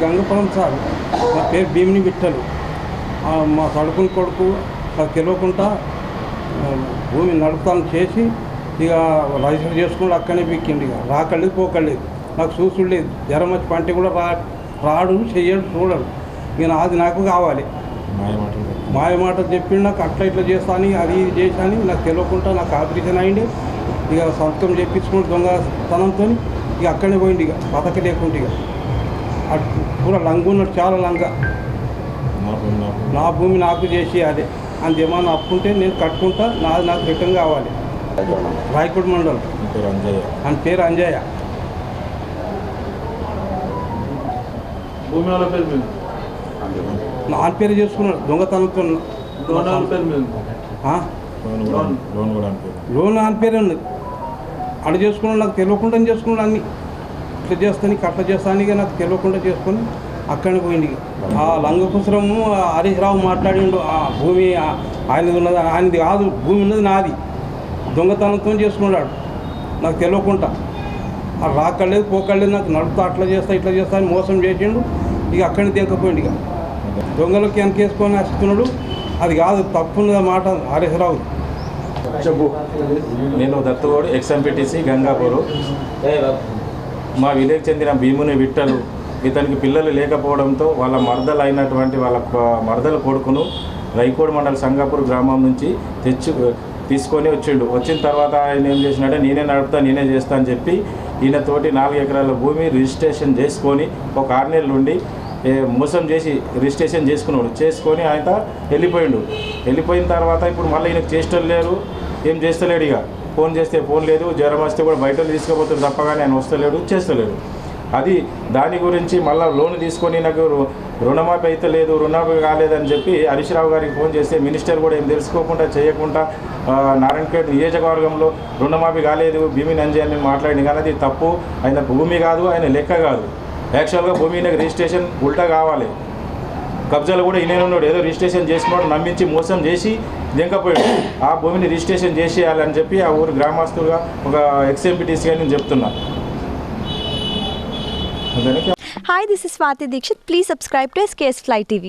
Gangapuram sir, నా పేరు భీమిని విట్టలు. మా తడుకుని కొడుకు నాకు తెలియకుండా భూమి నడుపుతాను చేసి ఇక రిజిస్టర్ చేసుకుని అక్కడనే బిక్కిండి. ఇక రాకలేదు పోకలేదు, నాకు చూసుడు లేదు. జ్వరం వచ్చి పంట కూడా రాడు చెయ్యడు చూడడు. ఇక అది నాకు కావాలి. మాయమాట చెప్పిండు నాకు అట్లా ఇట్లా చేస్తాను, అది ఇది చేశాను. నాకు తెలియకుండా నాకు ఆపరేషన్ అయింది. ఇక సంతకం చేయించుకుంటూ దొంగతనంతో ఇక అక్కడనే పోయింది. ఇక బతక లేకుండా ఇక అటు పూర లంగ ఉన్నాడు, చాలా లంగ. నా భూమి నాకు చేసి అదే అని ఏమన్నా అప్పుంటే నేను కట్టుకుంటా, నాది నాకు రిటర్న్ కావాలి. రాయకోట మండలం, అని పేరు అంజయ్య. భూమి వాళ్ళ పేరు మీద నా పేరు చేసుకున్నాడు దొంగతనంతో. లోన్ ఆన్ పేరు ఉంది, అక్కడ చేసుకున్నాడు. నాకు తెలియకుండా చేసుకున్నాడు. అన్ని ఇట్లా చేస్తాను అట్లా చేస్తాను. ఇక నాకు తెలియకుండా చేసుకొని అక్కడికి పోయింది. ఆ లంగపుసరము హరీష్ రావు మాట్లాడిండు, ఆ భూమి ఆయనది ఉన్నది, ఆయనది కాదు, భూమి ఉన్నది నాది. దొంగతనంతో చేసుకున్నాడు నాకు తెలియకుండా. ఆ రాకలేదు పోకలేదు, నాకు నడుపుతా అట్లా చేస్తా ఇట్లా చేస్తా అని మోసం చేసిండు. ఇక అక్కడిని దింకపోయింది. ఇక దొంగలకి వెనకేసుకొని వస్తున్నాడు. అది కాదు, తప్పున్నది మాట హరీష్ రావు. నేను దత్తగోడు ఎక్స్ఎంపీటీసీ గంగాపూరు. మా విలేజ్ చెందిన భీముని విట్టలు ఇతనికి పిల్లలు లేకపోవడంతో వాళ్ళ మరదలు అయినటువంటి వాళ్ళ మరదల కొడుకును రైకోడ్ మండల సంగాపూర్ గ్రామం నుంచి తీసుకొని వచ్చిండు. వచ్చిన తర్వాత ఆయన ఏం చేసినట్టే నేనే నడుపుతా నేనే చేస్తా అని చెప్పి ఈయనతోటి 4 ఎకరాల భూమి రిజిస్ట్రేషన్ చేసుకొని ఒక 6 నెలల నుండి మోసం చేసి రిజిస్ట్రేషన్ చేసుకొని ఆయన వెళ్ళిపోయిండు. వెళ్ళిపోయిన తర్వాత ఇప్పుడు మళ్ళీ ఈయనకు చేసేటోళ్ళు లేరు, ఏం చేస్తలేడు. ఇక ఫోన్ చేస్తే ఫోన్ లేదు, జ్వరం వస్తే కూడా బయట తీసుకుపోతాడు తప్పగానే ఆయన వస్తలేడు, చేస్తలేడు. అది దాని గురించి మళ్ళీ లోన్ తీసుకొని నాకు రుణమాఫీ అయితే లేదు, రుణమాఫీ కాలేదని చెప్పి హరీష్ రావు గారికి ఫోన్ చేస్తే మినిస్టర్ కూడా ఏం తెలుసుకోకుండా చేయకుండా నారాయణఖేడ్ నియోజకవర్గంలో రుణమాఫీ కాలేదు భీమిని అంజయ్య అని మాట్లాడింది. కానీ అది తప్పు. ఆయన భూమి కాదు, ఆయన లెక్క కాదు. యాక్చువల్గా భూమి రిజిస్ట్రేషన్ ఉల్టా కావాలి. కబ్జాలు కూడా ఈయన ఉన్నాడు, ఏదో రిజిస్ట్రేషన్ చేసుకున్నాడు, నమ్మించి మోసం చేసి దింకపోయాడు. ఆ భూమిని రిజిస్ట్రేషన్ చేసేయాలని చెప్పి ఆ ఊరు గ్రామస్తులుగా ఒక ఎక్స్ఎంపీటీసీగా నేను చెప్తున్నా. Hi, this is Swati Dikshit. Please subscribe to SKS Fly TV.